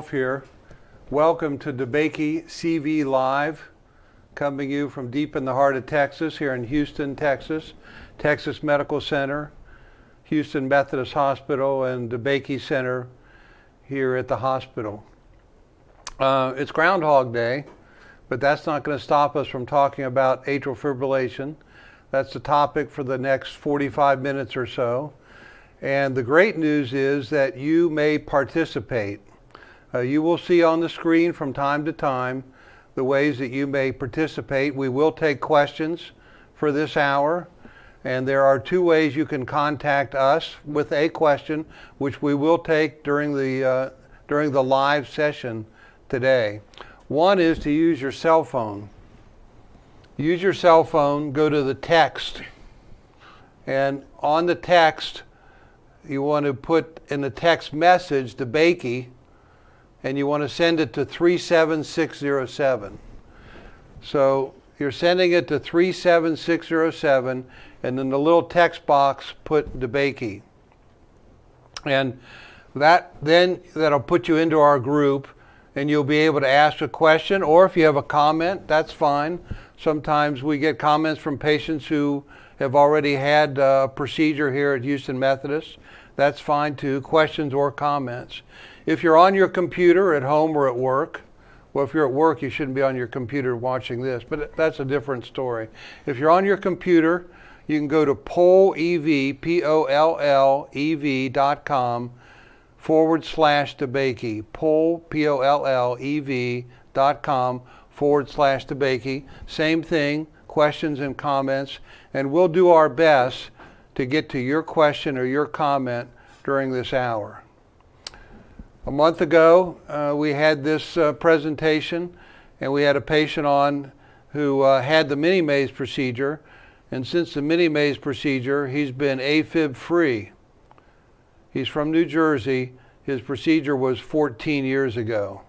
Wolf here. Welcome to DeBakey CV Live, coming to you from deep in the heart of Texas, here in Houston, Texas, Texas Medical Center, Houston Methodist Hospital, and DeBakey Center here at the hospital. It's Groundhog Day, but that's not going to stop us from talking about atrial fibrillation. That's the topic for the next 45 minutes or so. And the great news is that you may participate. You will see on the screen from time to time the ways that you may participate. We will take questions for this hour, and there are two ways you can contact us with a question, which we will take during the live session today. One is to use your cell phone. Use your cell phone, go to the text, and on the text, you want to put in the text message DeBakey, and you want to send it to 37607. So you're sending it to 37607, and in the little text box put DeBakey. And that'll put you into our group, and you'll be able to ask a question, or if you have a comment, that's fine. Sometimes we get comments from patients who have already had a procedure here at Houston Methodist. That's fine too, questions or comments. If you're on your computer at home or at work, well, if you're at work, you shouldn't be on your computer watching this, but that's a different story. If you're on your computer, you can go to pollev.com/DeBakey, pollev.com/DeBakey. Same thing, questions and comments, and we'll do our best to get to your question or your comment during this hour. A month ago, we had this presentation, and we had a patient on who had the mini-Mage procedure, and since the mini-Mage procedure, he's been AFib free. He's from New Jersey. His procedure was 14 years ago.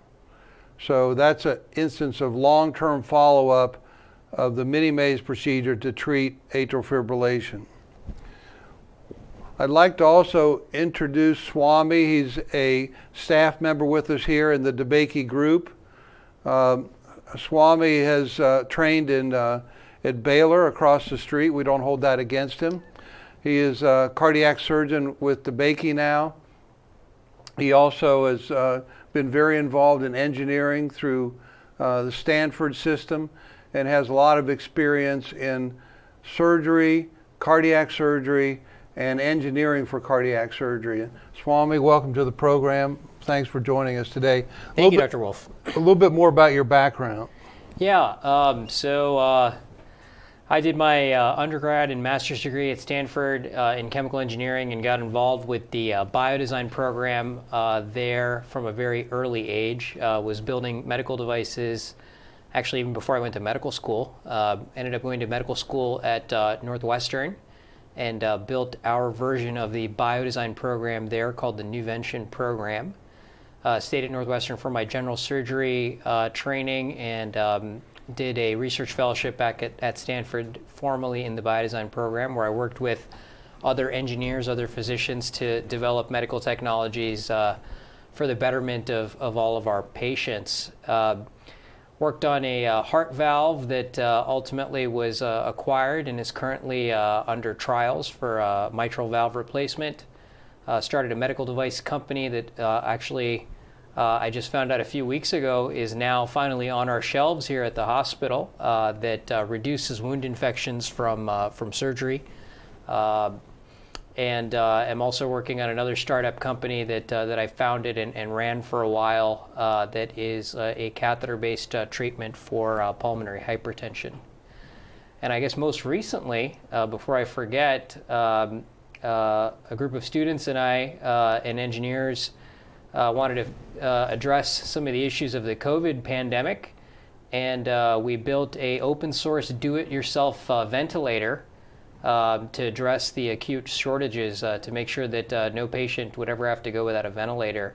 So that's an instance of long-term follow-up of the mini-Mage procedure to treat atrial fibrillation. I'd like to also introduce Swami. He's a staff member with us here in the DeBakey group. Swami has trained at Baylor across the street. We don't hold that against him. He is a cardiac surgeon with DeBakey now. He also has been very involved in engineering through the Stanford system and has a lot of experience in surgery, cardiac surgery, and engineering for cardiac surgery. Swami, welcome to the program. Thanks for joining us today. Thank you, Dr. Wolf. A little bit more about your background. Yeah, so I did my undergrad and master's degree at Stanford in chemical engineering and got involved with the biodesign program there from a very early age. Was building medical devices, actually even before I went to medical school. Ended up going to medical school at Northwestern and built our version of the biodesign program there called the Nuvention program. Stayed at Northwestern for my general surgery training and did a research fellowship back at Stanford, formerly in the biodesign program, where I worked with other engineers, other physicians to develop medical technologies for the betterment of all of our patients. Worked on a heart valve that ultimately was acquired and is currently under trials for mitral valve replacement. Started a medical device company that actually I just found out a few weeks ago is now finally on our shelves here at the hospital that reduces wound infections from surgery. And I'm also working on another startup company that I founded and ran for a while that is a catheter-based treatment for pulmonary hypertension. And I guess most recently, before I forget, a group of students and I and engineers wanted to address some of the issues of the COVID pandemic, and we built a open source do-it-yourself ventilator to address the acute shortages to make sure that no patient would ever have to go without a ventilator.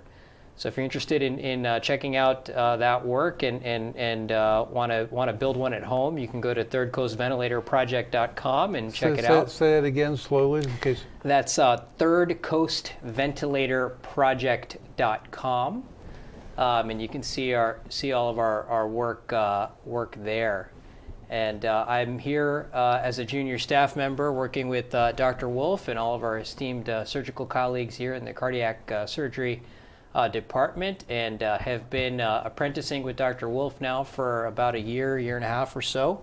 So if you're interested in checking out that work and want to build one at home, you can go to thirdcoastventilatorproject.com and check it out. Say it again slowly in case. That's thirdcoastventilatorproject.com. and you can see all of our work there. And I'm here as a junior staff member working with Dr. Wolf and all of our esteemed surgical colleagues here in the cardiac surgery department, and have been apprenticing with Dr. Wolf now for about a year and a half or so,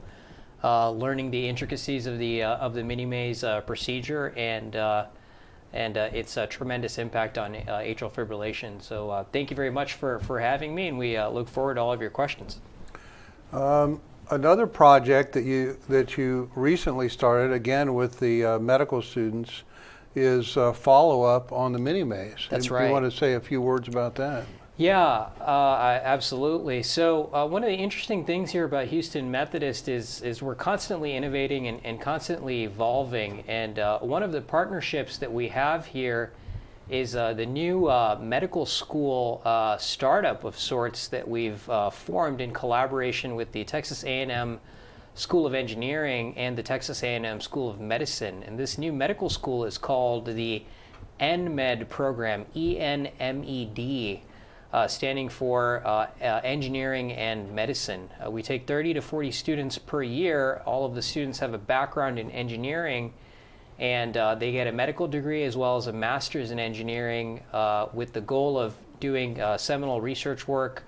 learning the intricacies of the mini-Maze procedure and its tremendous impact on atrial fibrillation. So thank you very much for having me, and we look forward to all of your questions. Another project that you recently started, again with the medical students, is follow-up on the mini-Maze. That's and right. You want to say a few words about that? Yeah, absolutely. So one of the interesting things here about Houston Methodist is we're constantly innovating and constantly evolving. And one of the partnerships that we have here is the new medical school startup of sorts that we've formed in collaboration with the Texas A&M School of Engineering and the Texas A&M School of Medicine. And this new medical school is called the ENMED program, ENMED. Standing for engineering and medicine. We take 30 to 40 students per year. All of the students have a background in engineering, and they get a medical degree as well as a master's in engineering with the goal of doing seminal research work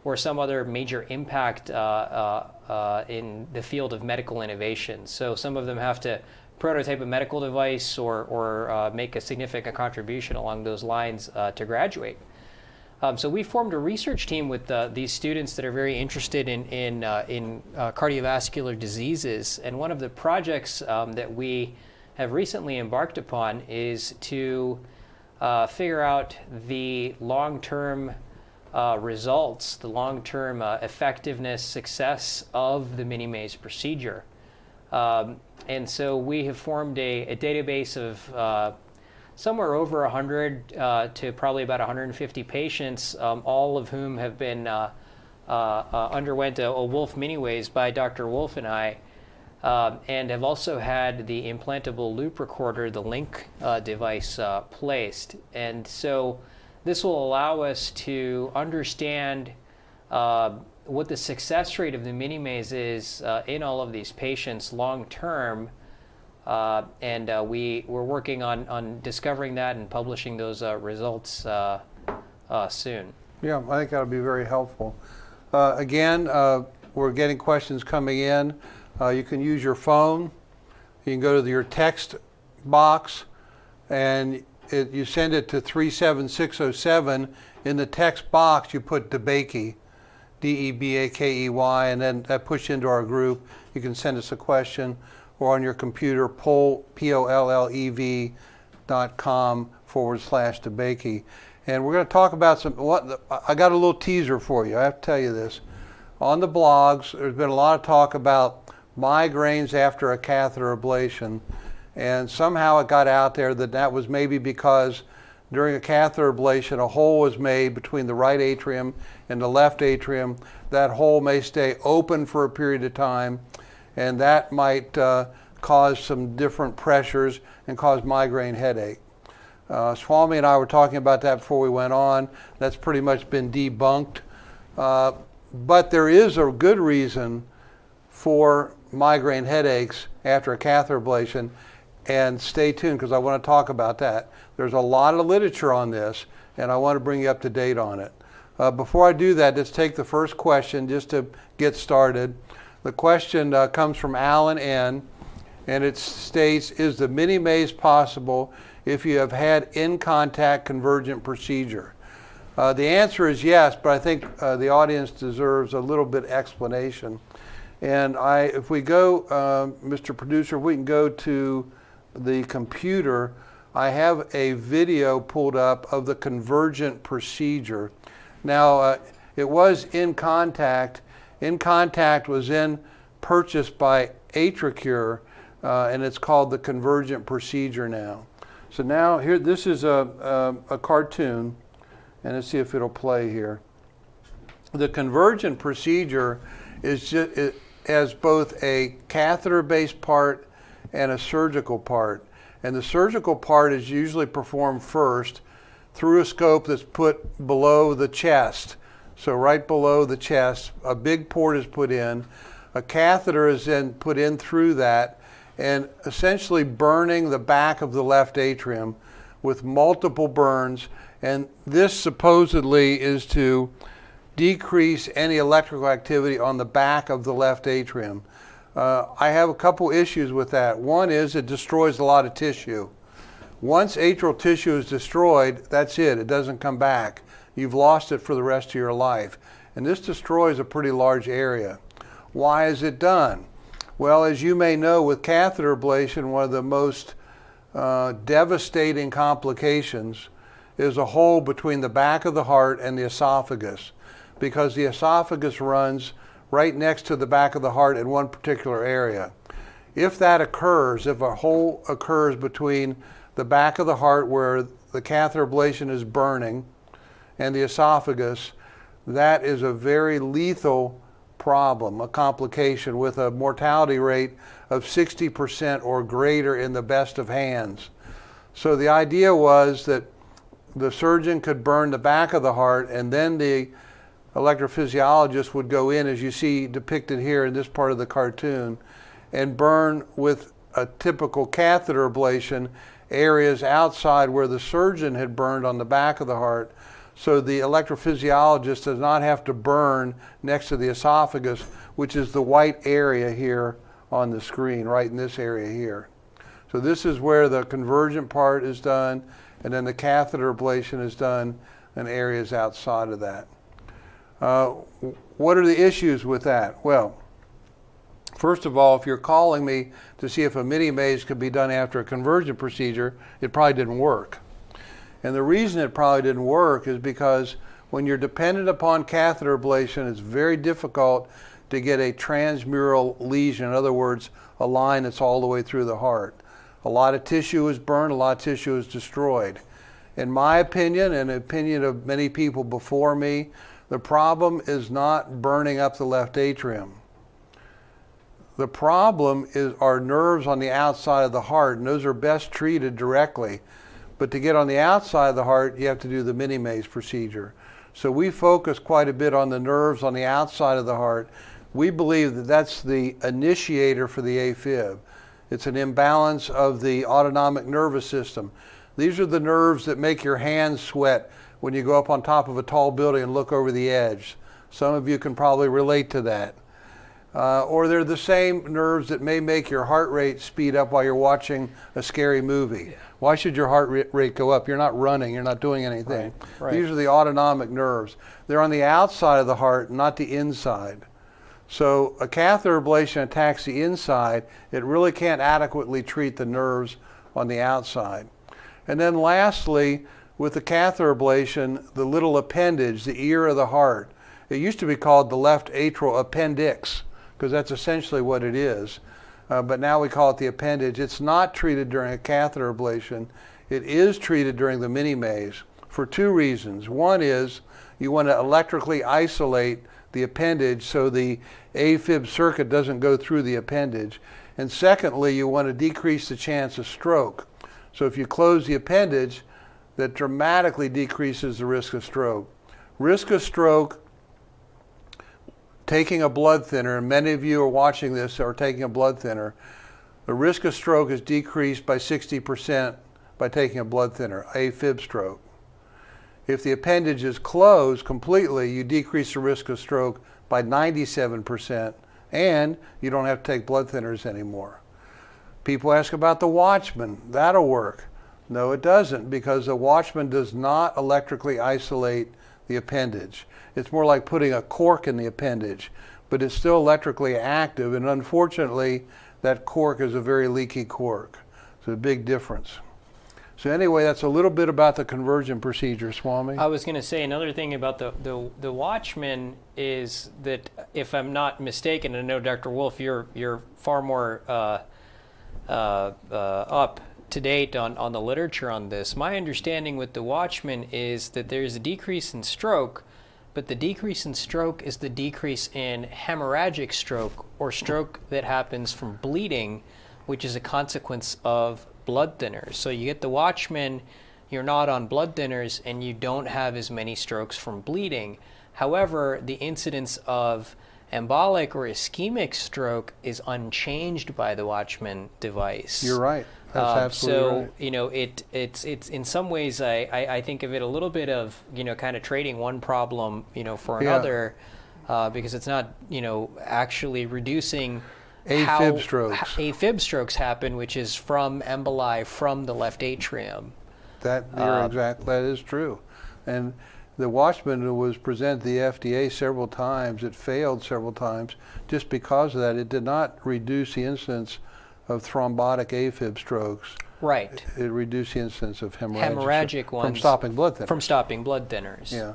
or some other major impact in the field of medical innovation. So some of them have to prototype a medical device or make a significant contribution along those lines to graduate. So we formed a research team with these students that are very interested in cardiovascular diseases. And one of the projects that we have recently embarked upon is to figure out the long-term results, the long-term effectiveness, success of the mini-Maze procedure. And so we have formed a database of somewhere over 100 to probably about 150 patients, all of whom have been underwent a Wolf mini-Maze by Dr. Wolf and I, and have also had the implantable loop recorder, the Link device, placed. And so this will allow us to understand what the success rate of the mini-Maze is in all of these patients long term. And we're working on discovering that and publishing those results soon. Yeah, I think that'll be very helpful. Again, we're getting questions coming in. You can use your phone. You can go to your text box, and you send it to 37607. In the text box, you put DeBakey, DEBAKEY, and then that pushes into our group. You can send us a question, or on your computer, pollev.com/DeBakey. And we're going to talk about I got a little teaser for you. I have to tell you this. On the blogs, there's been a lot of talk about migraines after a catheter ablation. And somehow it got out there that was maybe because during a catheter ablation, a hole was made between the right atrium and the left atrium. That hole may stay open for a period of time, and that might cause some different pressures and cause migraine headache. Swami and I were talking about that before we went on. That's pretty much been debunked. But there is a good reason for migraine headaches after a catheter ablation, and stay tuned because I want to talk about that. There's a lot of literature on this, and I want to bring you up to date on it. Before I do that, let's take the first question just to get started. The question comes from Alan N., and it states, is the mini-Maze possible if you have had in-contact convergent procedure? The answer is yes, but I think the audience deserves a little bit explanation. And if we go, Mr. Producer, if we can go to the computer, I have a video pulled up of the convergent procedure. Now, it was in contact. In contact was purchased by AtriCure, and it's called the convergent procedure now. So now here, this is a cartoon, and let's see if it'll play here. The convergent procedure it has both a catheter-based part and a surgical part. And the surgical part is usually performed first through a scope that's put below the chest. So right below the chest, a big port is put in. A catheter is then put in through that and essentially burning the back of the left atrium with multiple burns. And this supposedly is to decrease any electrical activity on the back of the left atrium. I have a couple issues with that. One is it destroys a lot of tissue. Once atrial tissue is destroyed, that's it. It doesn't come back. You've lost it for the rest of your life. And this destroys a pretty large area. Why is it done? Well, as you may know, with catheter ablation, one of the most devastating complications is a hole between the back of the heart and the esophagus, because the esophagus runs right next to the back of the heart in one particular area. If that occurs, if a hole occurs between the back of the heart where the catheter ablation is burning and the esophagus, that is a very lethal problem, a complication with a mortality rate of 60% or greater in the best of hands. So the idea was that the surgeon could burn the back of the heart, and then the electrophysiologist would go in, as you see depicted here in this part of the cartoon, and burn with a typical catheter ablation areas outside where the surgeon had burned on the back of the heart, so the electrophysiologist does not have to burn next to the esophagus, which is the white area here on the screen, right in this area here. So this is where the convergent part is done, and then the catheter ablation is done in areas outside of that. What are the issues with that? Well, first of all, if you're calling me to see if a mini Mage could be done after a convergent procedure, it probably didn't work. And the reason it probably didn't work is because when you're dependent upon catheter ablation, it's very difficult to get a transmural lesion. In other words, a line that's all the way through the heart. A lot of tissue is burned, a lot of tissue is destroyed. In my opinion, and the opinion of many people before me, the problem is not burning up the left atrium. The problem is our nerves on the outside of the heart, and those are best treated directly. But to get on the outside of the heart, you have to do the mini Mage procedure. So we focus quite a bit on the nerves on the outside of the heart. We believe that that's the initiator for the AFib. It's an imbalance of the autonomic nervous system. These are the nerves that make your hands sweat when you go up on top of a tall building and look over the edge. Some of you can probably relate to that. Or they're the same nerves that may make your heart rate speed up while you're watching a scary movie. Why should your heart rate go up? You're not running, you're not doing anything. Right. These are the autonomic nerves. They're on the outside of the heart, not the inside. So a catheter ablation attacks the inside. It really can't adequately treat the nerves on the outside. And then lastly, with the catheter ablation, the little appendage, the ear of the heart, it used to be called the left atrial appendix, because that's essentially what it is. But now we call it the appendage. It's not treated during a catheter ablation. It is treated during the mini Mage for two reasons. One is you want to electrically isolate the appendage so the AFib circuit doesn't go through the appendage. And secondly, you want to decrease the chance of stroke. So if you close the appendage, that dramatically decreases the risk of stroke. Risk of stroke, taking a blood thinner, and many of you are watching this are taking a blood thinner, the risk of stroke is decreased by 60% by taking a blood thinner, AFib stroke. If the appendage is closed completely, you decrease the risk of stroke by 97%, and you don't have to take blood thinners anymore. People ask about the Watchman. That'll work. No, it doesn't, because the Watchman does not electrically isolate the appendage. It's more like putting a cork in the appendage, but it's still electrically active, and unfortunately, that cork is a very leaky cork. It's a big difference. So anyway, that's a little bit about the convergent procedure, Swami. I was going to say another thing about the Watchman is that, if I'm not mistaken, and I know Dr. Wolf, you're far more up to date on the literature on this. My understanding with the Watchman is that there's a decrease in stroke, but the decrease in stroke is the decrease in hemorrhagic stroke, or stroke that happens from bleeding, which is a consequence of blood thinners. So you get the Watchman, you're not on blood thinners, and you don't have as many strokes from bleeding. However, the incidence of embolic or ischemic stroke is unchanged by the Watchman device. You're right. That's absolutely right. So, you know, it's in some ways I think of it a little bit of, you know, kind of trading one problem, you know, for another, because it's not, you know, actually reducing AFib strokes. AFib strokes happen, which is from emboli from the left atrium. That is true. And the Watchman was presented to the FDA several times. It failed several times just because of that. It did not reduce the incidence of thrombotic AFib strokes. Right. It reduced the incidence of hemorrhagic ones from stopping blood thinners. From stopping blood thinners. Yeah,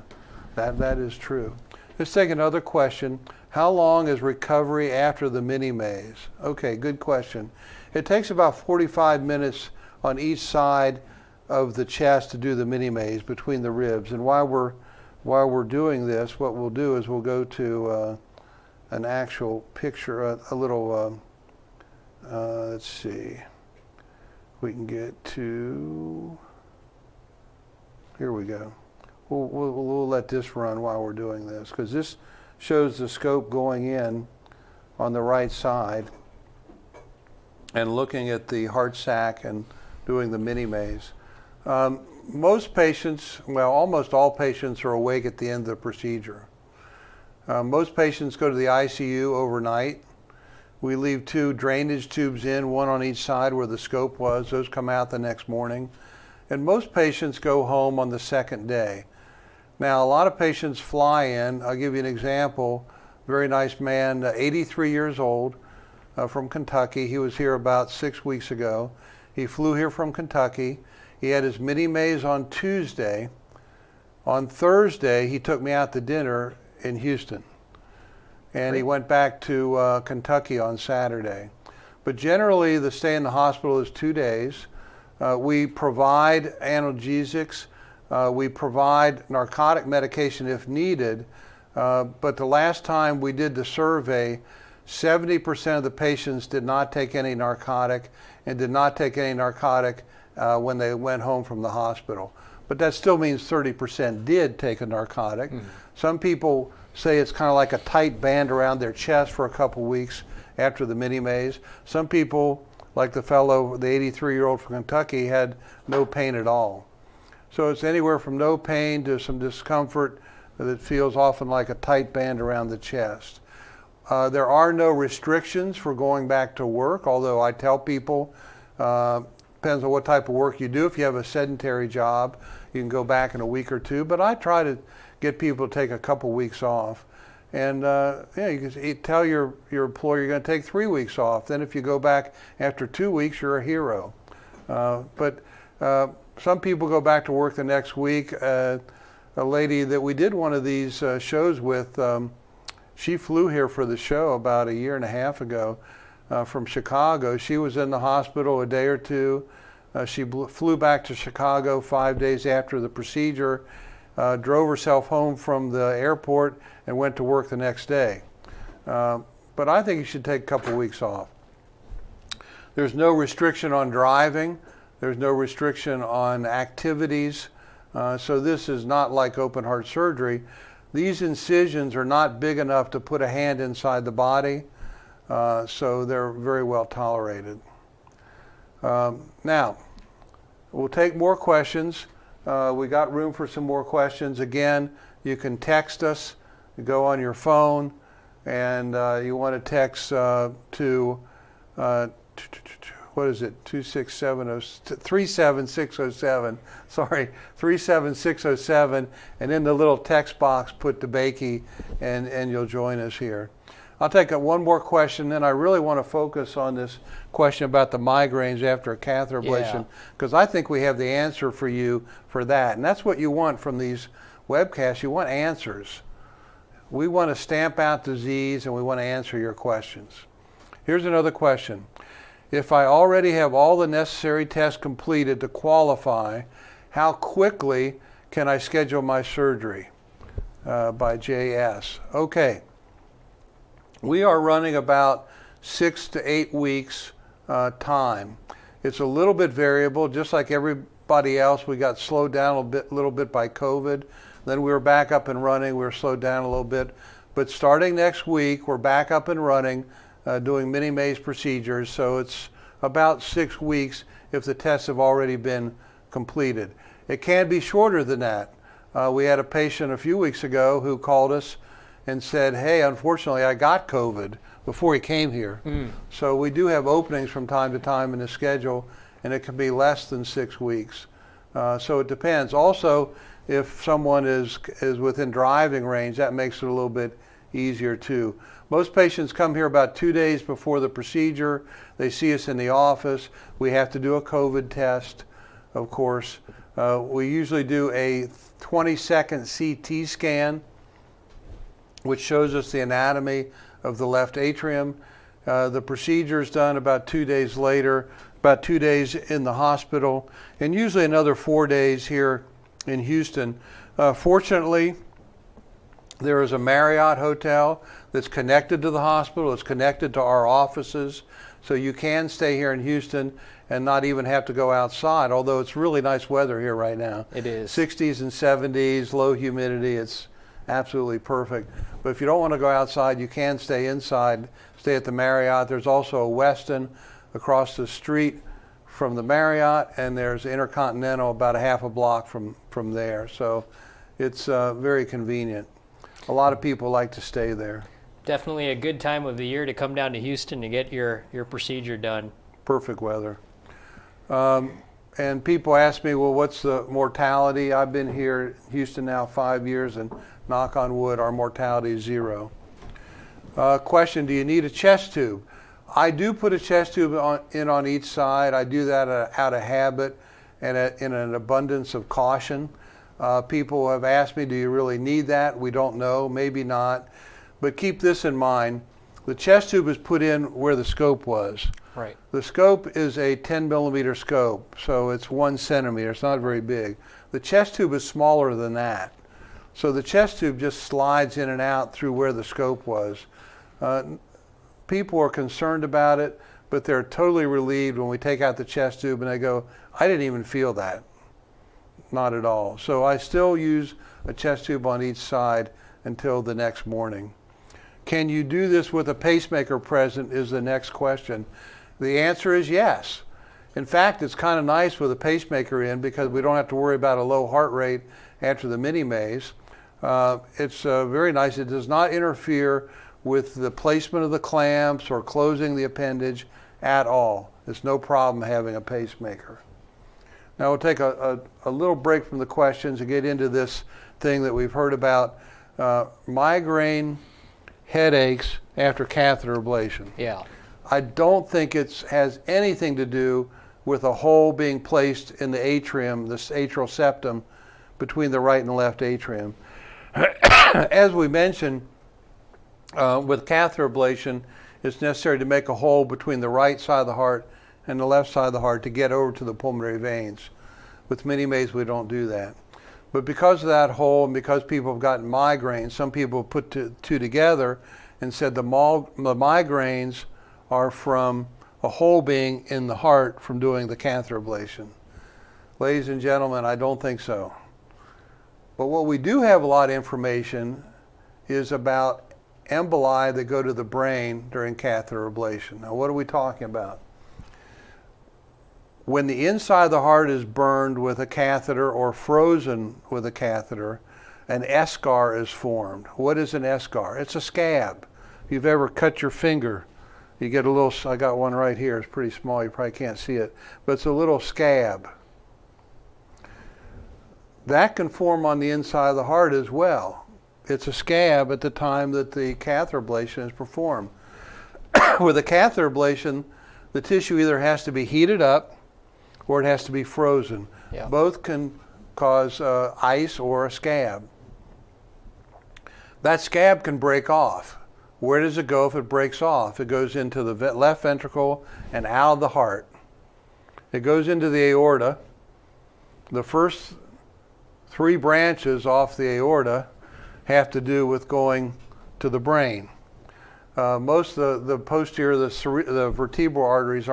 that is true. Let's take another question. How long is recovery after the mini maze? Okay, good question. It takes about 45 minutes on each side of the chest to do the mini maze between the ribs. And while we're doing this, what we'll do is we'll go to an actual picture, a little. Let's see. We can get to. Here we go. We'll let this run while we're doing this, because this shows the scope going in on the right side and looking at the heart sac and doing the mini maze. Most patients, well, almost all patients are awake at the end of the procedure. Most patients go to the ICU overnight. We leave 2 drainage tubes in, one on each side where the scope was. Those come out the next morning. And most patients go home on the second day. Now, a lot of patients fly in. I'll give you an example. Very nice man, 83 years old, from Kentucky. He was here about 6 weeks ago. He flew here from Kentucky. He had his mini maze on Tuesday. On Thursday, he took me out to dinner in Houston. And he went back to Kentucky on Saturday. But generally, the stay in the hospital is 2 days. We provide analgesics. We provide narcotic medication if needed. But the last time we did the survey, 70% of the patients did not take any narcotic and did not take any narcotic when they went home from the hospital. But that still means 30% did take a narcotic. Mm-hmm. Some people say it's kind of like a tight band around their chest for a couple weeks after the mini maze. Some people, like the fellow, the 83-year-old from Kentucky, had no pain at all. So it's anywhere from no pain to some discomfort that feels often like a tight band around the chest. There are no restrictions for going back to work, although I tell people, depends on what type of work you do. If you have a sedentary job, you can go back in a week or two, but I try to get people to take a couple weeks off. And you can tell your employer you're going to take 3 weeks off. Then if you go back after 2 weeks, you're a hero. But some people go back to work the next week. A lady that we did one of these shows with, she flew here for the show about 1.5 years ago from Chicago. She was in the hospital a day or two. She flew back to Chicago 5 days after the procedure, drove herself home from the airport and went to work the next day. But I think you should take a couple weeks off. There's no restriction on driving. There's no restriction on activities. So this is not like open heart surgery. These incisions are not big enough to put a hand inside the body, so they're very well tolerated. Now, we'll take more questions. We got room for some more questions. Again, you can text us. You go on your phone, and you want to text to what is it? 37607. Sorry, 37607, and in the little text box, put DeBakey, and you'll join us here. I'll take one more question, then I really want to focus on this question about the migraines after a catheter ablation, because I think we have the answer for you for that. And that's what you want from these webcasts. You want answers. We want to stamp out disease, and we want to answer your questions. Here's another question. If I already have all the necessary tests completed to qualify, how quickly can I schedule my surgery? By JS. Okay. We are running about 6 to 8 weeks time. It's a little bit variable, just like everybody else. We got slowed down a little bit by COVID, Then we were back up and running. We were slowed down a little bit. But starting next week, we're back up and running, doing mini Mage procedures. So it's about 6 weeks if the tests have already been completed. It can be shorter than that. We had a patient a few weeks ago who called us and said, hey, unfortunately, I got COVID before he came here. So we do have openings from time to time in the schedule, and it can be less than 6 weeks. So it depends. Also, if someone is within driving range, that makes it a little bit easier too. Most patients come here about 2 days before the procedure. They see us in the office. We have to do a COVID test, of course. We usually do a 20-second CT scan, which shows us the anatomy of the left atrium. The procedure is done about 2 days later, about 2 days in the hospital, and usually another 4 days here in Houston. Fortunately, there is a Marriott hotel that's connected to the hospital. It's connected to our offices, so you can stay here in Houston and not even have to go outside, although it's really nice weather here right now. It is. 60s and 70s, low humidity. It's absolutely perfect. But if you don't want to go outside, you can stay inside, stay at the Marriott. There's also a Westin across the street from the Marriott, and there's Intercontinental about a half a block from there. So it's very convenient. A lot of people like to stay there. Definitely a good time of the year to come down to Houston to get your procedure done. Perfect weather. And people ask me, well, what's the mortality? I've been here in Houston now 5 years, and knock on wood, our mortality is 0. Question, do you need a chest tube? I do put a chest tube on each side. I do that out of habit and in an abundance of caution. People have asked me, do you really need that? We don't know, maybe not. But keep this in mind. The chest tube is put in where the scope was. Right. The scope is a 10 millimeter scope, so it's 1 centimeter. It's not very big. The chest tube is smaller than that. So the chest tube just slides in and out through where the scope was. People are concerned about it, but they're totally relieved when we take out the chest tube and they go, I didn't even feel that. Not at all. So I still use a chest tube on each side until the next morning. Can you do this with a pacemaker present is the next question. The answer is yes. In fact, it's kind of nice with a pacemaker in because we don't have to worry about a low heart rate after the mini Maze. It's very nice. It does not interfere with the placement of the clamps or closing the appendage at all. It's no problem having a pacemaker. Now we'll take a little break from the questions and get into this thing that we've heard about, migraine headaches after catheter ablation. Yeah. I don't think it has anything to do with a hole being placed in the atrium, this atrial septum, between the right and the left atrium. As we mentioned, with catheter ablation, it's necessary to make a hole between the right side of the heart and the left side of the heart to get over to the pulmonary veins. With mini Maze, we don't do that. But because of that hole and because people have gotten migraines, some people have put two together and said the migraines are from a hole being in the heart from doing the catheter ablation. Ladies and gentlemen, I don't think so. But what we do have a lot of information is about emboli that go to the brain during catheter ablation. Now, what are we talking about? When the inside of the heart is burned with a catheter or frozen with a catheter, an eschar is formed. What is an eschar? It's a scab. If you've ever cut your finger, you get a little, I got one right here, it's pretty small, you probably can't see it, but it's a little scab. That can form on the inside of the heart as well. It's a scab at the time that the catheter ablation is performed. With a catheter ablation, the tissue either has to be heated up or it has to be frozen. Yeah. Both can cause ice or a scab. That scab can break off. Where does it go if it breaks off? It goes into the left ventricle and out of the heart. It goes into the aorta. The first 3 branches off the aorta have to do with going to the brain. Most of the posterior, the vertebral arteries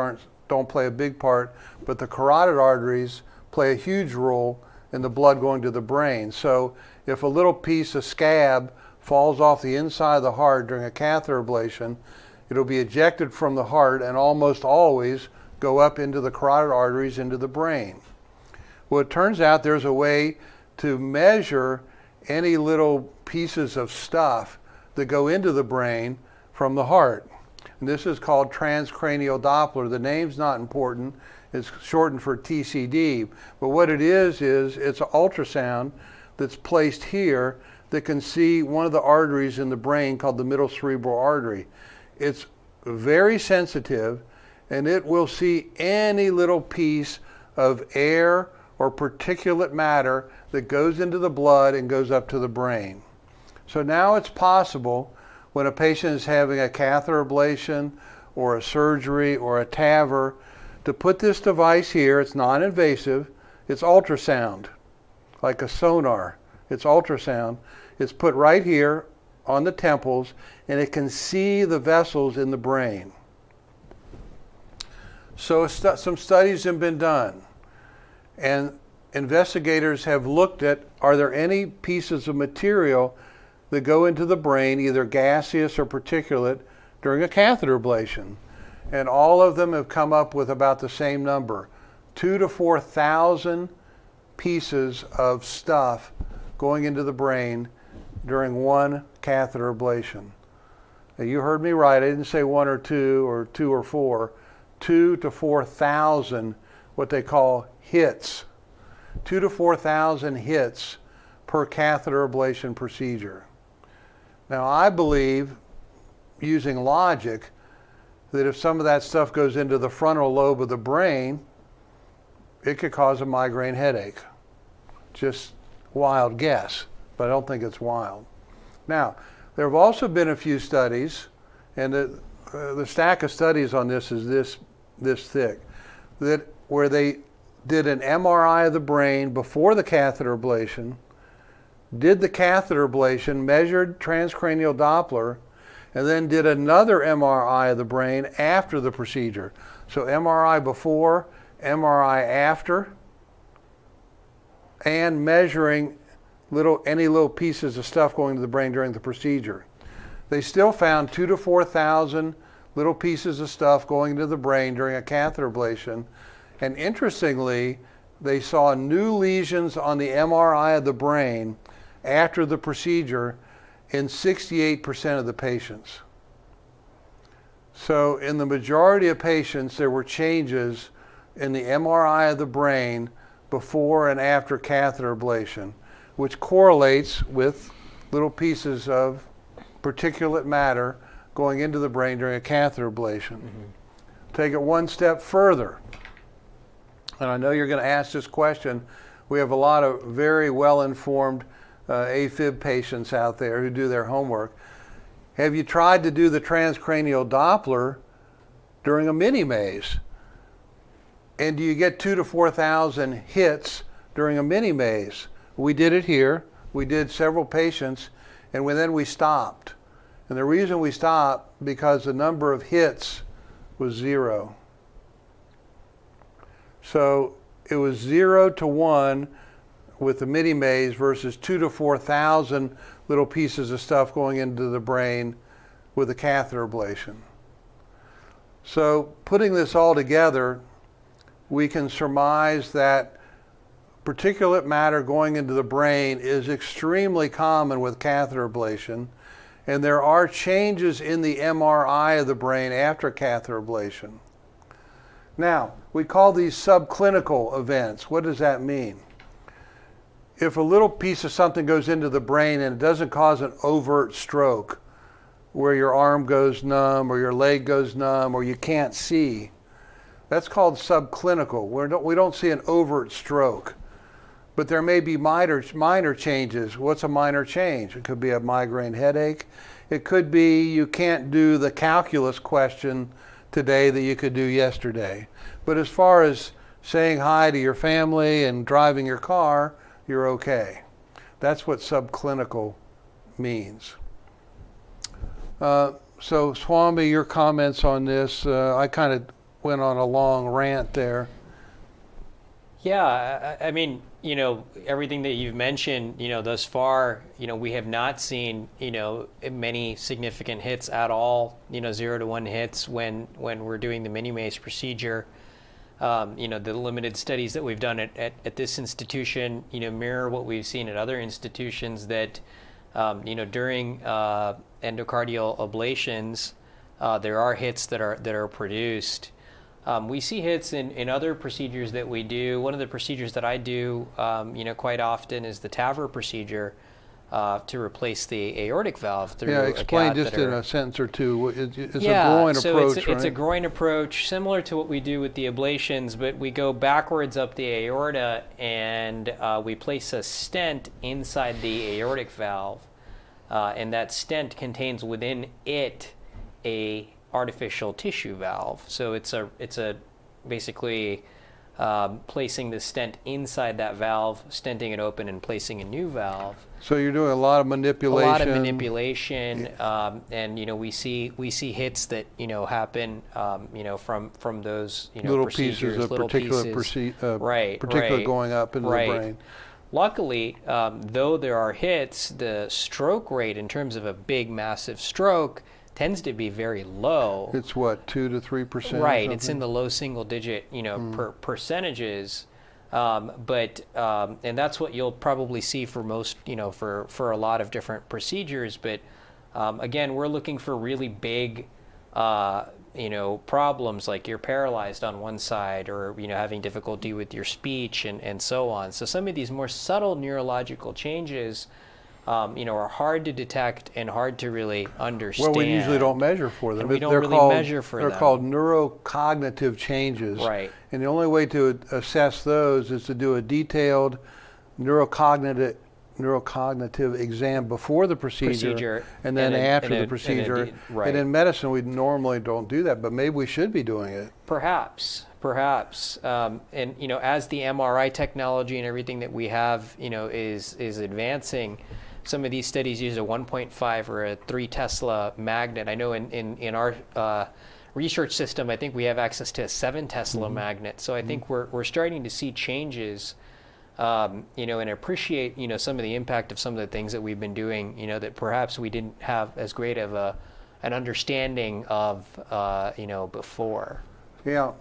don't play a big part, but the carotid arteries play a huge role and the blood going to the brain. So if a little piece of scab falls off the inside of the heart during a catheter ablation, it'll be ejected from the heart and almost always go up into the carotid arteries into the brain. Well, it turns out there's a way to measure any little pieces of stuff that go into the brain from the heart. And this is called Transcranial Doppler. The name's not important. It's shortened for TCD. But what it is it's an ultrasound that's placed here that can see one of the arteries in the brain called the middle cerebral artery. It's very sensitive, and it will see any little piece of air or particulate matter that goes into the blood and goes up to the brain. So now it's possible when a patient is having a catheter ablation or a surgery or a TAVR to put this device here. It's non-invasive. It's ultrasound, like a sonar. It's ultrasound. It's put right here on the temples, and it can see the vessels in the brain. So some studies have been done, and investigators have looked at, are there any pieces of material that go into the brain, either gaseous or particulate, during a catheter ablation? And all of them have come up with about the same number, 2,000 to 4,000 pieces of stuff going into the brain during one catheter ablation. Now, you heard me right. I didn't say 1 or 2 or 2 or 4. 2,000 to 4,000 what they call hits. 2,000 to 4,000 hits per catheter ablation procedure. Now, I believe, using logic, that if some of that stuff goes into the frontal lobe of the brain, it could cause a migraine headache. Just wild guess, but I don't think it's wild. Now, there have also been a few studies, and the stack of studies on this is this thick, that where they did an MRI of the brain before the catheter ablation, did the catheter ablation, measured transcranial Doppler, and then did another MRI of the brain after the procedure. So MRI before, MRI after, and measuring any little pieces of stuff going to the brain during the procedure. They still found 2,000 to 4,000 little pieces of stuff going into the brain during a catheter ablation. And interestingly, they saw new lesions on the MRI of the brain after the procedure in 68% of the patients. So in the majority of patients, there were changes in the MRI of the brain before and after catheter ablation, which correlates with little pieces of particulate matter going into the brain during a catheter ablation. Take it one step further, and I know you're going to ask this question. We have a lot of very well-informed AFib patients out there who do their homework. Have you tried to do the transcranial Doppler during a mini maze? And do you get 2,000 to 4,000 hits during a mini maze? We did it here. We did several patients, and then we stopped. And the reason we stopped, because the number of hits was 0. So it was 0 to 1 with the mini maze versus 2,000 to 4,000 little pieces of stuff going into the brain with a catheter ablation. So putting this all together, we can surmise that particulate matter going into the brain is extremely common with catheter ablation, and there are changes in the MRI of the brain after catheter ablation. Now, we call these subclinical events. What does that mean? If a little piece of something goes into the brain and it doesn't cause an overt stroke, where your arm goes numb or your leg goes numb or you can't see, that's called subclinical. We don't see an overt stroke. But there may be minor changes. What's a minor change? It could be a migraine headache. It could be you can't do the calculus question today that you could do yesterday. But as far as saying hi to your family and driving your car, you're okay. That's what subclinical means. So Swami, your comments on this, I kind of went on a long rant there. Yeah, I mean, everything that you've mentioned, thus far, we have not seen, many significant hits at all, 0 to 1 hits when we're doing the mini-Maze procedure. The limited studies that we've done at this institution, mirror what we've seen at other institutions that, during endocardial ablations, there are hits that are produced. We see hits in other procedures that we do. One of the procedures that I do, quite often is the TAVR procedure to replace the aortic valve through a explain catheter. just in a sentence or two. It's a groin so approach, it's a groin approach, similar to what we do with the ablations, but we go backwards up the aorta and we place a stent inside the aortic valve, and that stent contains within it a artificial tissue valve. So it's a basically placing the stent inside that valve, stenting it open, and placing a new valve. So you're doing a lot of manipulation. A lot of manipulation, and we see hits that happen, from those little procedures, pieces of little particular pieces. particular going up into the brain. Luckily, though there are hits, the stroke rate in terms of a big, massive stroke tends to be very low. It's what, 2 to 3%? Right, it's in the low single digit, percentages. And that's what you'll probably see for most, for a lot of different procedures. But again, we're looking for really big, problems like you're paralyzed on one side, or having difficulty with your speech and so on. So some of these more subtle neurological changes, are hard to detect and hard to really understand. Well, we usually don't measure for them. And we don't really measure for them. They're called neurocognitive changes. Right. And the only way to assess those is to do a detailed neurocognitive exam before the procedure and then after the procedure. Right. And in medicine, we normally don't do that, but maybe we should be doing it. Perhaps. And as the MRI technology and everything that we have, is advancing, some of these studies use a 1.5 or a 3 Tesla magnet. I know in our research system, I think we have access to a 7 Tesla magnet. So I think we're starting to see changes, and appreciate, some of the impact of some of the things that we've been doing, that perhaps we didn't have as great of an understanding of, before. Yeah.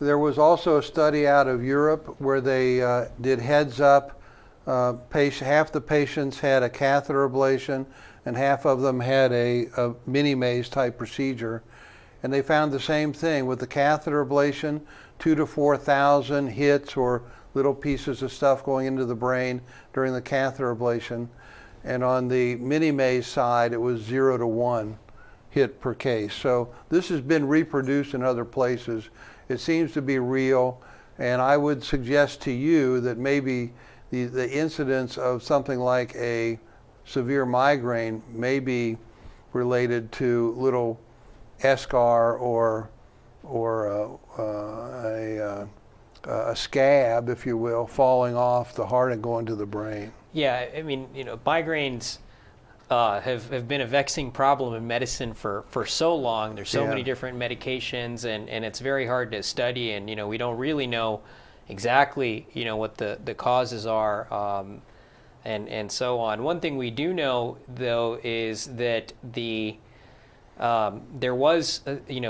There was also a study out of Europe where they did heads up. Half the patients had a catheter ablation and half of them had a mini-Maze type procedure. And they found the same thing with the catheter ablation, 2,000 to 4,000 hits or little pieces of stuff going into the brain during the catheter ablation. And on the mini-Maze side, it was 0 to 1 hit per case. So this has been reproduced in other places. It seems to be real, and I would suggest to you that maybe the incidence of something like a severe migraine may be related to little eschar or a scab, if you will, falling off the heart and going to the brain. Yeah, I mean, migraines have been a vexing problem in medicine for so long. There's so many different medications, and it's very hard to study, and we don't really know exactly what the causes are, and so on. One thing we do know, though, is that there was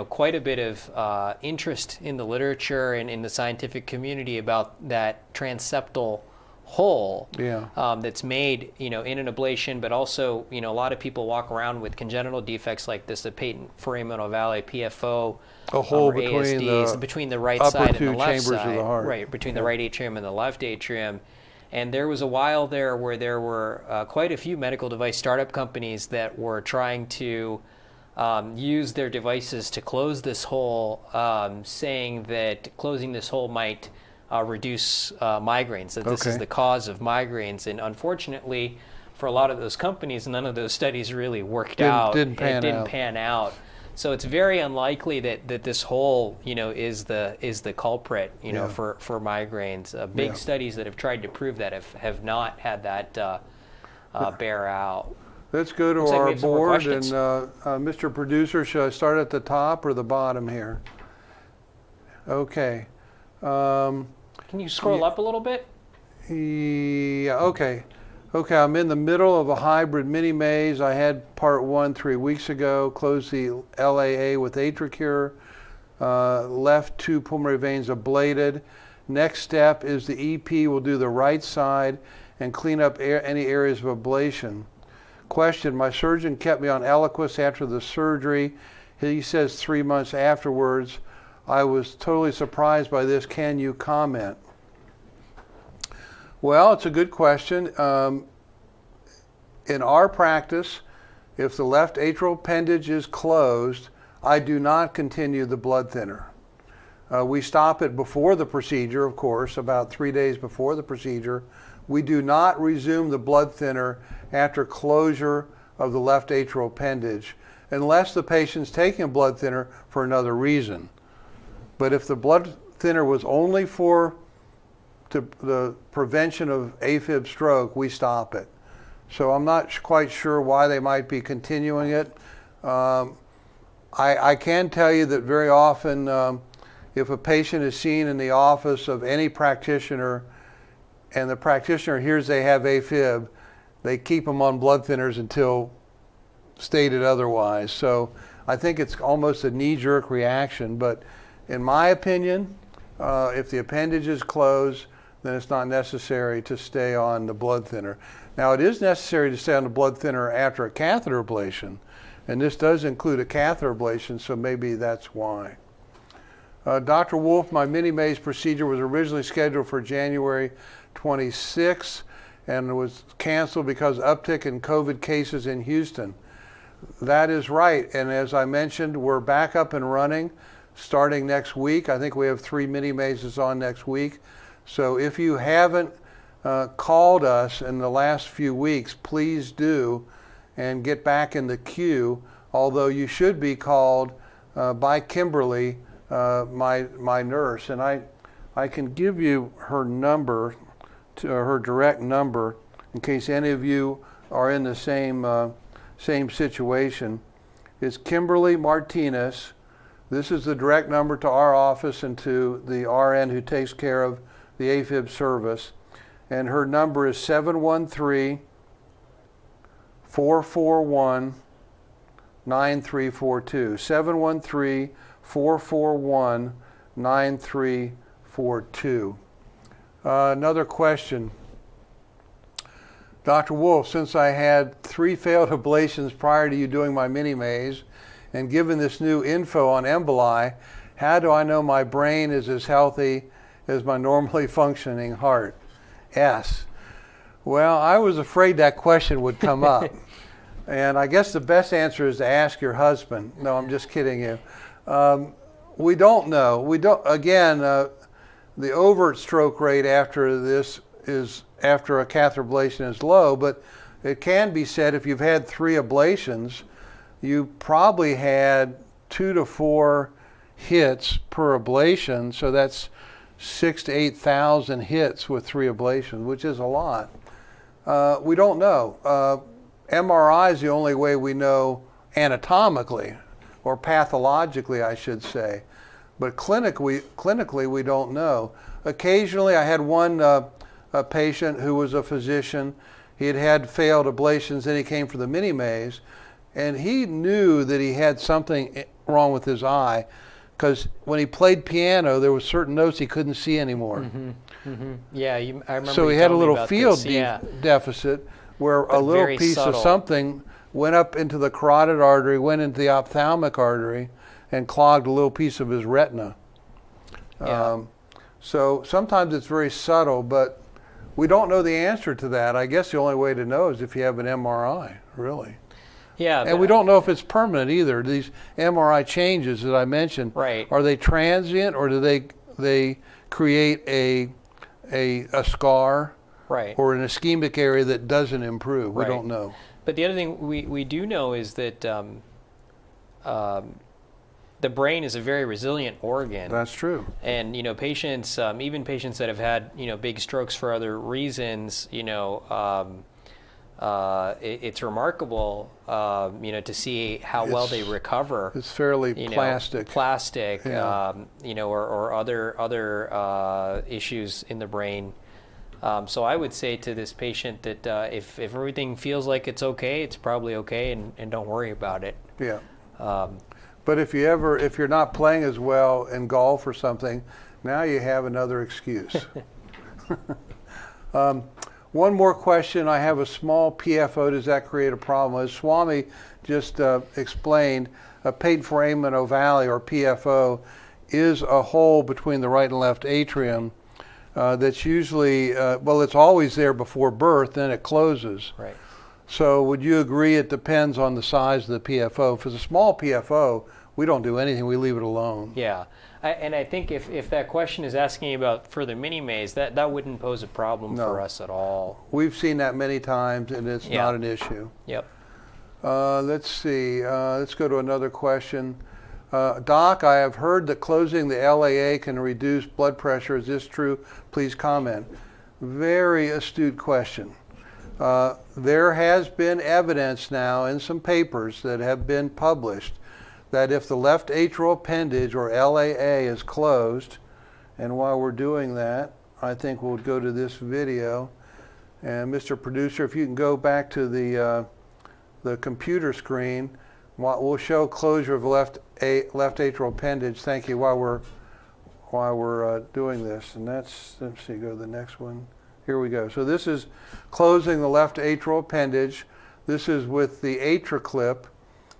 quite a bit of interest in the literature and in the scientific community about that transeptal hole that's made in an ablation, but also a lot of people walk around with congenital defects like this, the patent foraminal valley, PFO, a hole between the right side and the left side, of the heart. Right, between the right atrium and the left atrium. And there was a while there where there were quite a few medical device startup companies that were trying to use their devices to close this hole, saying that closing this hole might reduce migraines, that this is the cause of migraines. And unfortunately, for a lot of those companies, none of those studies really worked out. It didn't pan out. So it's very unlikely that this hole, is the culprit, for migraines. Big studies that have tried to prove that have not had that bear out. Let's go to our board, and Mr. Producer, should I start at the top or the bottom here? Okay. Can you scroll up a little bit? Yeah, okay. Okay, I'm in the middle of a hybrid mini maze. I had part 1 3 weeks ago, closed the LAA with AtriCure, left 2 pulmonary veins ablated. Next step is the EP will do the right side and clean up any areas of ablation. Question, my surgeon kept me on Eliquis after the surgery. He says 3 months afterwards. I was totally surprised by this. Can you comment? Well, it's a good question. In our practice, if the left atrial appendage is closed, I do not continue the blood thinner. We stop it before the procedure, of course, about 3 days before the procedure. We do not resume the blood thinner after closure of the left atrial appendage unless the patient's taking a blood thinner for another reason. But if the blood thinner was only for the prevention of AFib stroke, we stop it. So I'm not quite sure why they might be continuing it. I can tell you that very often if a patient is seen in the office of any practitioner and the practitioner hears they have AFib, they keep them on blood thinners until stated otherwise. So I think it's almost a knee-jerk reaction, but in my opinion, if the appendage is closed, then it's not necessary to stay on the blood thinner. Now, it is necessary to stay on the blood thinner after a catheter ablation, and this does include a catheter ablation, so maybe that's why. Dr. Wolf, my mini maze procedure was originally scheduled for January 26th and was canceled because of uptick in COVID cases in Houston. That is right, and as I mentioned, we're back up and running starting next week. I think we have 3 mini mazes on next week. So if you haven't called us in the last few weeks, please do and get back in the queue, although you should be called by Kimberly, my nurse. And I can give you her number, her direct number, in case any of you are in the same situation. It's Kimberly Martinez. This is the direct number to our office and to the RN who takes care of the AFib service. And her number is 713-441-9342. 713-441-9342. Another question. Dr. Wolf, since I had 3 failed ablations prior to you doing my mini maze, and given this new info on emboli, how do I know my brain is as healthy as my normally functioning heart? Yes. Well, I was afraid that question would come up. And I guess the best answer is to ask your husband. No, I'm just kidding you. We don't know. Again, the overt stroke rate after this is, after a catheter ablation, is low, but it can be said if you've had 3 ablations, you probably had 2 to 4 hits per ablation, so that's 6,000 to 8,000 hits with 3 ablations, which is a lot. We don't know. MRI is the only way we know anatomically, or pathologically, I should say. But clinically, we don't know. Occasionally, I had one a patient who was a physician. He had had failed ablations, and he came for the mini maze, and he knew that he had something wrong with his eye, because when he played piano, there were certain notes he couldn't see anymore. Mm-hmm. Mm-hmm. Yeah, I remember. So he had a little field deficit, where a little piece of something went up into the carotid artery, went into the ophthalmic artery, and clogged a little piece of his retina. Yeah. So sometimes it's very subtle, but we don't know the answer to that. I guess the only way to know is if you have an MRI, really. Yeah. And we don't know if it's permanent either. These MRI changes that I mentioned, right, are they transient, or do they create a scar, right, or an ischemic area that doesn't improve? We don't know. But the other thing we do know is that the brain is a very resilient organ. That's true. And patients, even patients that have had big strokes for other reasons, it's remarkable, to see how well they recover. It's fairly plastic. Yeah. Or other issues in the brain. So I would say to this patient that if everything feels like it's okay, it's probably okay, and don't worry about it. Yeah. But if you're not playing as well in golf or something, now you have another excuse. One more question. I have a small PFO. Does that create a problem? As Swami just explained, a patent foramen ovale, or PFO, is a hole between the right and left atrium that's usually, it's always there before birth, then it closes. Right. So would you agree it depends on the size of the PFO? If it's a small PFO, we don't do anything. We leave it alone. Yeah. And I think if that question is asking about for the mini maze, that wouldn't pose a problem for us at all. We've seen that many times, and it's not an issue. Yep. Let's see. Let's go to another question. Doc, I have heard that closing the LAA can reduce blood pressure. Is this true? Please comment. Very astute question. There has been evidence now in some papers that have been published that if the left atrial appendage, or LAA, is closed, and while we're doing that, I think we'll go to this video. And Mr. Producer, if you can go back to the computer screen, we'll show closure of left atrial appendage. Thank you. While we're doing this, and let's see, go to the next one. Here we go. So this is closing the left atrial appendage. This is with the AtriClip.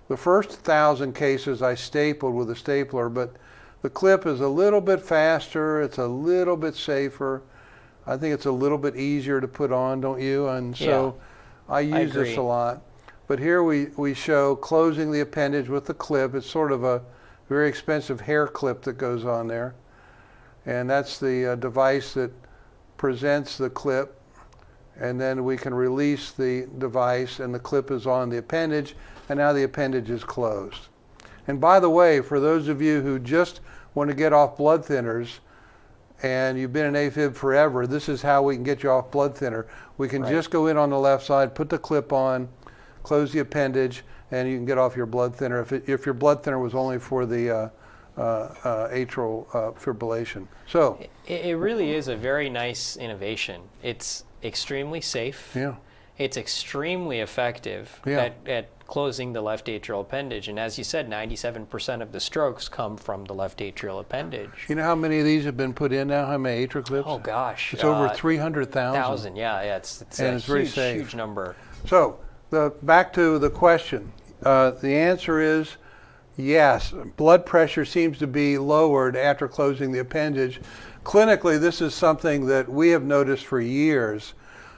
The first 1,000 cases I stapled with a stapler, but the clip is a little bit faster. It's a little bit safer. I think it's a little bit easier to put on, don't you? And so I use this a lot. But here we show closing the appendage with the clip. It's sort of a very expensive hair clip that goes on there. And that's the device that presents the clip. And then we can release the device, and the clip is on the appendage, and now the appendage is closed. And by the way, for those of you who just want to get off blood thinners, and you've been in AFib forever, this is how we can get you off blood thinner. We can just go in on the left side, put the clip on, close the appendage, and you can get off your blood thinner if your blood thinner was only for the atrial fibrillation. So it really is a very nice innovation. It's extremely safe. Yeah. It's extremely effective at closing the left atrial appendage. And as you said, 97% of the strokes come from the left atrial appendage. You know how many of these have been put in now? How many AtriClips? Oh gosh. It's over 300,000. Yeah, it's and a huge number. So back to the question. The answer is yes. Blood pressure seems to be lowered after closing the appendage. Clinically, this is something that we have noticed for years.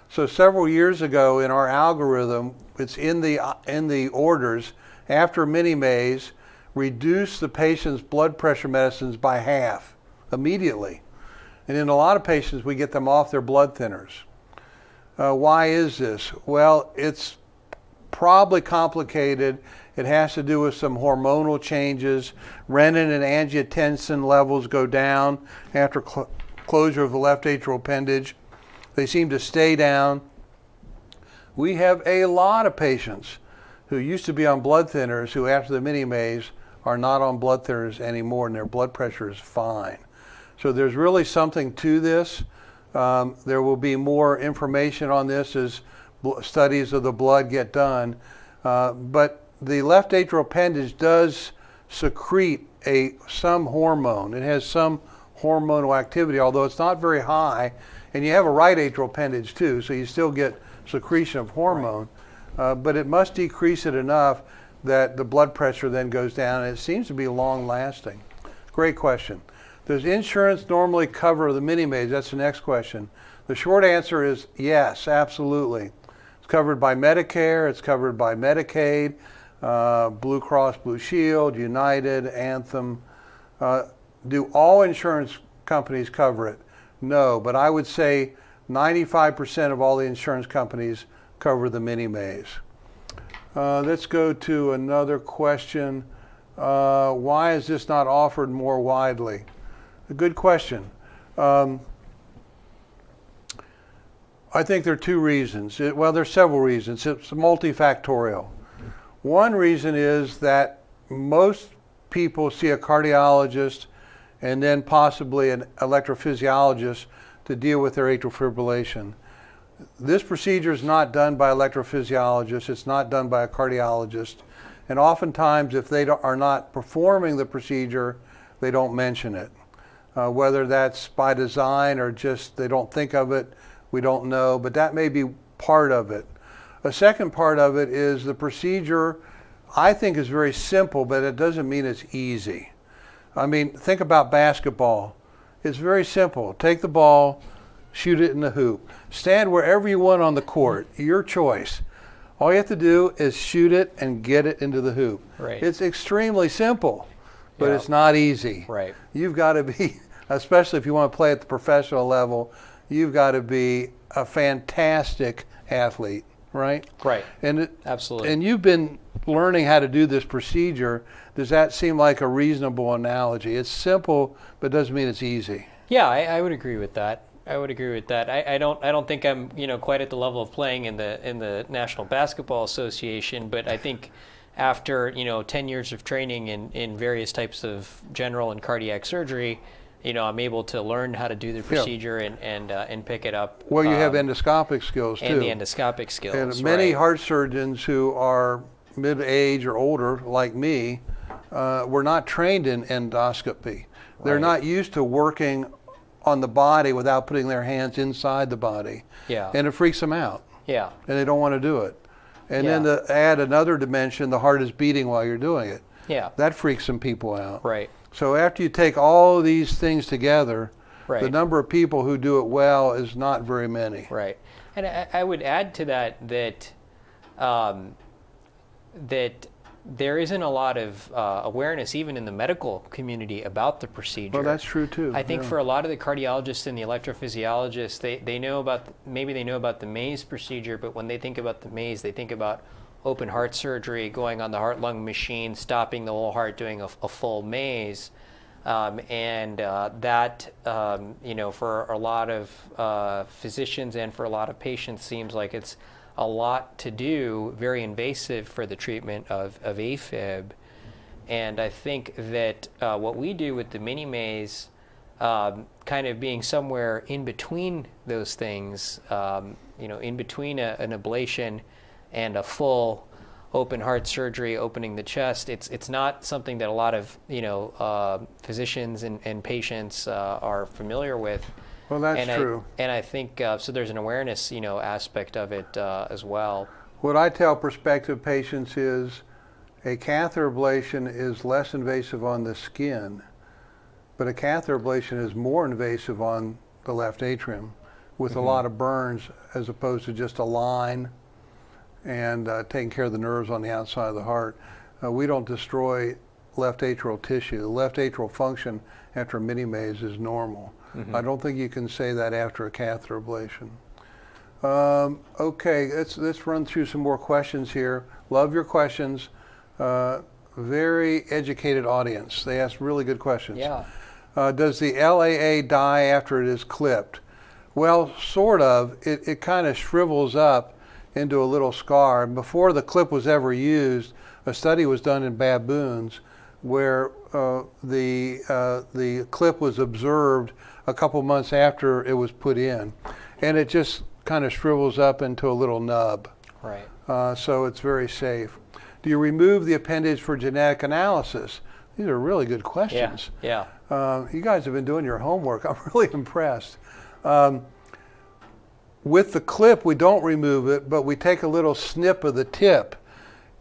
So several years ago in our algorithm, it's in the orders, after mini-maze, reduce the patient's blood pressure medicines by half immediately. And in a lot of patients, we get them off their blood thinners. Why is this? Well, it's probably complicated. It has to do with some hormonal changes. Renin and angiotensin levels go down after closure of the left atrial appendage. They seem to stay down. We have a lot of patients who used to be on blood thinners who, after the mini-maze, are not on blood thinners anymore, and their blood pressure is fine. So there's really something to this. There will be more information on this as studies of the blood get done. But the left atrial appendage does secrete some hormone. It has some hormonal activity, although it's not very high. And you have a right atrial appendage too, so you still get secretion of hormone. But it must decrease it enough that the blood pressure then goes down, and it seems to be long lasting. Great question. Does insurance normally cover the mini-maze? That's the next question. The short answer is yes, absolutely. It's covered by Medicare, it's covered by Medicaid, Blue Cross Blue Shield, United, Anthem. Do all insurance companies cover it? No, but I would say 95% of all the insurance companies cover the mini-maze. Let's go to another question. Why is this not offered more widely? A good question. I think there are two reasons. There's several reasons. It's multifactorial. One reason is that most people see a cardiologist and then possibly an electrophysiologist to deal with their atrial fibrillation. This procedure is not done by electrophysiologists. It's not done by a cardiologist. And oftentimes, if they are not performing the procedure, they don't mention it. Whether that's by design or just they don't think of it, we don't know, but that may be part of it. A second part of it is the procedure, I think, is very simple, but it doesn't mean it's easy. I mean, think about basketball. It's very simple. Take the ball, shoot it in the hoop. Stand wherever you want on the court, your choice. All you have to do is shoot it and get it into the hoop. Right. It's extremely simple, but Yeah. it's not easy. Right. You've got to be, especially if you want to play at the professional level, you've got to be a fantastic athlete, right? Right. And Absolutely. And you've been learning how to do this procedure. Does that seem like a reasonable analogy? It's simple, but doesn't mean it's easy. Yeah, I would agree with that. I don't think I'm quite at the level of playing in the National Basketball Association, but I think after 10 years of training in various types of general and cardiac surgery, I'm able to learn how to do the procedure and pick it up. Well, you have endoscopic skills too. And the endoscopic skills. And many right. heart surgeons who are mid-age or older, like me, were not trained in endoscopy. They're Right. not used to working on the body without putting their hands inside the body. Yeah. And it freaks them out. Yeah. And they don't want to do it. And then Yeah. to add another dimension, the heart is beating while you're doing it. Yeah. That freaks some people out. Right. So after you take all of these things together, Right. the number of people who do it well is not very many. Right. And I would add to that that there isn't a lot of awareness even in the medical community about the procedure. Well, that's true too. I think yeah. for a lot of the cardiologists and the electrophysiologists, they know about, maybe they know about the Mage procedure, but when they think about the Mage, they think about open heart surgery, going on the heart-lung machine, stopping the whole heart, doing a full Mage. That, for a lot of physicians and for a lot of patients seems like it's a lot to do, very invasive for the treatment of AFib. And I think that what we do with the mini Mage, kind of being somewhere in between those things, in between an ablation and a full open heart surgery, opening the chest, it's not something that a lot of physicians and patients are familiar with. Well, that's true. And I think so. There's an awareness, aspect of it as well. What I tell prospective patients is a catheter ablation is less invasive on the skin, but a catheter ablation is more invasive on the left atrium with a lot of burns as opposed to just a line and taking care of the nerves on the outside of the heart. We don't destroy left atrial tissue. The left atrial function after a mini Mage is normal. I don't think you can say that after a catheter ablation. Okay, let's run through some more questions here. Love your questions. Very educated audience. They ask really good questions. Yeah. Does the LAA die after it is clipped? Well, sort of. It kind of shrivels up into a little scar. And before the clip was ever used, a study was done in baboons where the clip was observed a couple months after it was put in, and it just kind of shrivels up into a little nub. Right. So it's very safe. Do you remove the appendage for genetic analysis? These are really good questions. Yeah. You guys have been doing your homework. I'm really impressed. With the clip, we don't remove it, but we take a little snip of the tip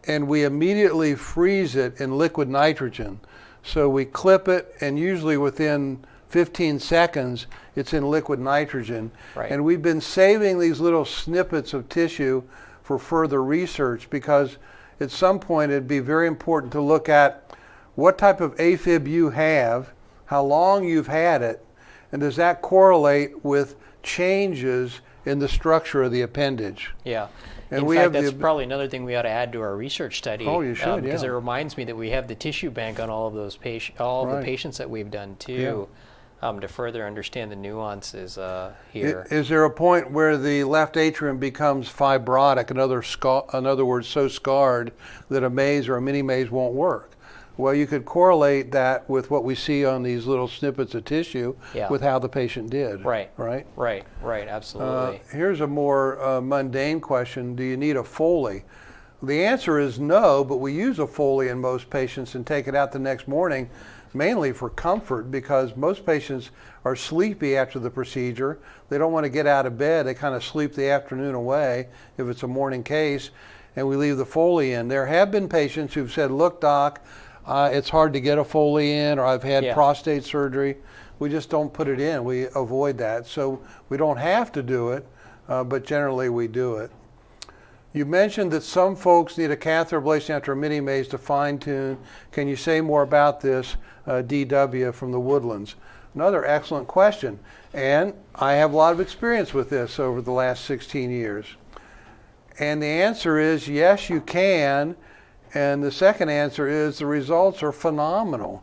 and we immediately freeze it in liquid nitrogen. So we clip it, and usually within 15 seconds, it's in liquid nitrogen. Right. And we've been saving these little snippets of tissue for further research because at some point it'd be very important to look at what type of AFib you have, how long you've had it, and does that correlate with changes in the structure of the appendage? Yeah. And in fact, that's probably another thing we ought to add to our research study. Oh, you should, because yeah. it reminds me that we have the tissue bank on all of those all of the patients that we've done too, to further understand the nuances here. Is there a point where the left atrium becomes fibrotic, in other words, so scarred that a Mage or a mini Mage won't work? Well, you could correlate that with what we see on these little snippets of tissue with how the patient did. Right. Right? Right, absolutely. Here's a more mundane question. Do you need a Foley? The answer is no, but we use a Foley in most patients and take it out the next morning, mainly for comfort, because most patients are sleepy after the procedure. They don't want to get out of bed. They kind of sleep the afternoon away if it's a morning case, and we leave the Foley in. There have been patients who've said, look, doc, it's hard to get a Foley in, or I've had prostate surgery. We just don't put it in. We avoid that. So we don't have to do it, but generally we do it. You mentioned that some folks need a catheter ablation after a mini-maze to fine-tune. Can you say more about this, DW from the Woodlands? Another excellent question. And I have a lot of experience with this over the last 16 years. And the answer is yes, you can. And the second answer is the results are phenomenal.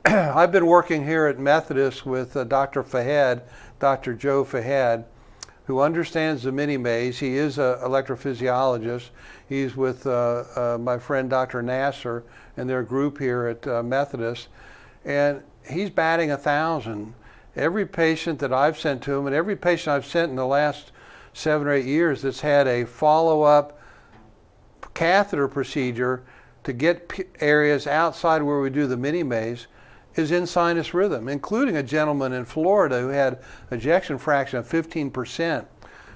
I've been working here at Methodist with Dr. Fahed, Dr. Joe Fahed, who understands the mini-maze. He is an electrophysiologist. He's with my friend Dr. Nasser and their group here at Methodist. And he's batting 1,000. Every patient that I've sent to him, and every patient I've sent in the last 7 or 8 years that's had a follow-up catheter procedure to get areas outside where we do the mini-maze, is in sinus rhythm, including a gentleman in Florida who had ejection fraction of 15%.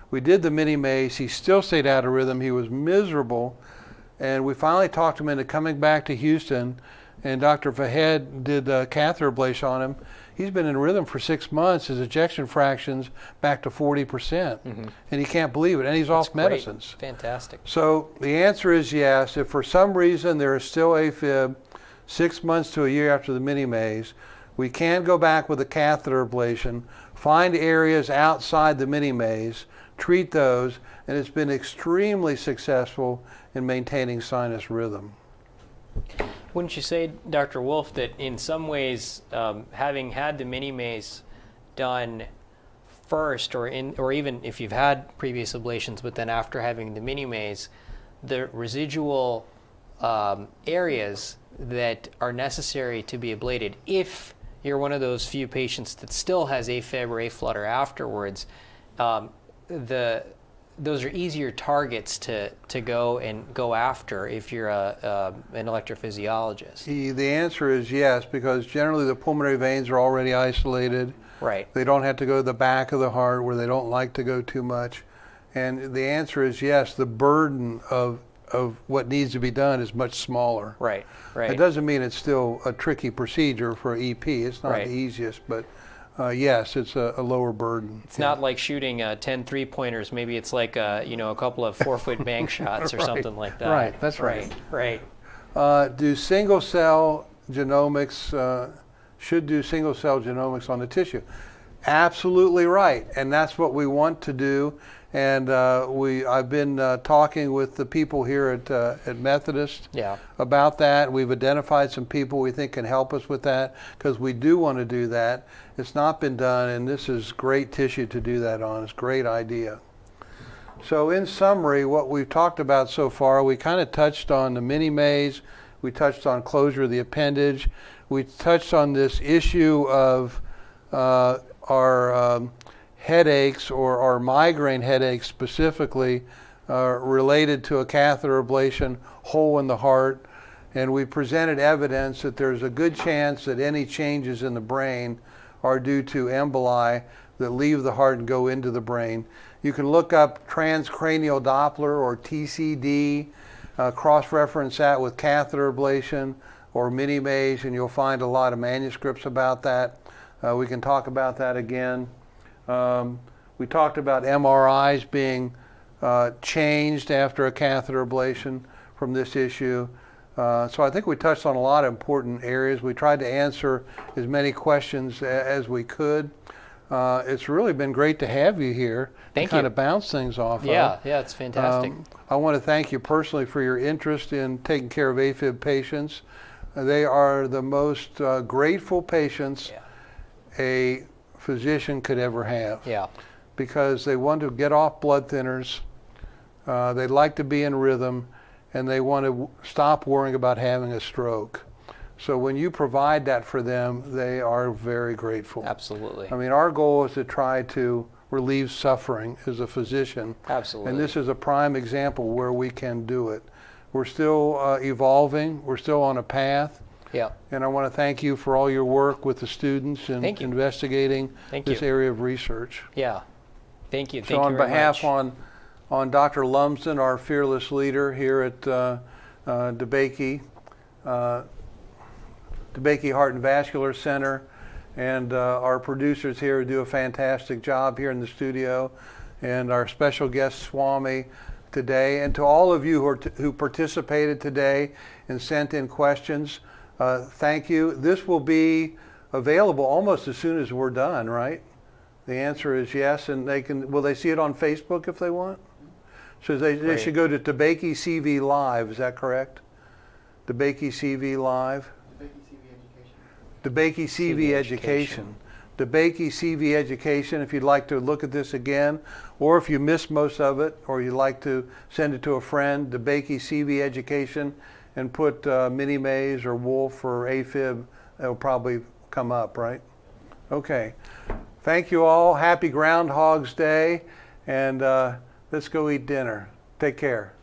We did the mini-maze. He still stayed out of rhythm. He was miserable. And we finally talked him into coming back to Houston, and Dr. Fahed did a catheter ablation on him. He's been in rhythm for 6 months. His ejection fraction's back to 40%. And he can't believe it. And he's off medicines. Fantastic. So the answer is yes. If for some reason there is still AFib 6 months to a year after the mini-maze, we can go back with a catheter ablation, find areas outside the mini-maze, treat those, and it's been extremely successful in maintaining sinus rhythm. Wouldn't you say, Dr. Wolf, that in some ways, having had the mini-maze done first, or even if you've had previous ablations, but then after having the mini-maze, the residual areas that are necessary to be ablated, if you're one of those few patients that still has AFib or AFlutter afterwards, those are easier targets to go after if you're an electrophysiologist. The answer is yes, because generally the pulmonary veins are already isolated. Right. They don't have to go to the back of the heart where they don't like to go too much. And the answer is yes, the burden of what needs to be done is much smaller. Right. It doesn't mean it's still a tricky procedure for EP. It's not the easiest, but yes, it's a lower burden. It's not like shooting 10 3-pointers. Maybe it's like a couple of 4-foot bank shots or something like that. Right, that's right. Right. Do single-cell genomics, should do single-cell genomics on the tissue? Absolutely right, and that's what we want to do. And I've been talking with the people here at Methodist about that. We've identified some people we think can help us with that, because we do want to do that. It's not been done, and this is great tissue to do that on. It's a great idea. So in summary, what we've talked about so far, we kind of touched on the mini-maze. We touched on closure of the appendage. We touched on this issue of our headaches, or our migraine headaches specifically, related to a catheter ablation, hole in the heart. And we presented evidence that there's a good chance that any changes in the brain are due to emboli that leave the heart and go into the brain. You can look up Transcranial Doppler, or TCD, cross-reference that with catheter ablation or mini-maze, and you'll find a lot of manuscripts about that. We can talk about that again. We talked about MRIs being changed after a catheter ablation from this issue. So I think we touched on a lot of important areas. We tried to answer as many questions as we could. It's really been great to have you here to kind of bounce things off of. Yeah, it's fantastic. I want to thank you personally for your interest in taking care of AFib patients. They are the most grateful patients a physician could ever have. Because they want to get off blood thinners, they like to be in rhythm, and they want to stop worrying about having a stroke. So when you provide that for them, they are very grateful. Absolutely. I mean, our goal is to try to relieve suffering as a physician. Absolutely. And this is a prime example where we can do it. We're still evolving. We're still on a path. Yeah. And I want to thank you for all your work with the students and investigating this area of research. Yeah. Thank you. So Thank you on very behalf much. on Dr. Lumsden, our fearless leader here at DeBakey, DeBakey Heart and Vascular Center, and our producers here who do a fantastic job here in the studio, and our special guest Swami today, and to all of you who participated today and sent in questions, thank you. This will be available almost as soon as we're done, right? The answer is yes, and will they see it on Facebook if they want? So they should go to DeBakey CV Live, is that correct? DeBakey CV Live? DeBakey CV Education. DeBakey CV Education, if you'd like to look at this again, or if you missed most of it, or you'd like to send it to a friend, DeBakey CV Education, and put Mini Maze or Wolf or AFib, it'll probably come up, right? Okay. Thank you all. Happy Groundhog's Day, and let's go eat dinner. Take care.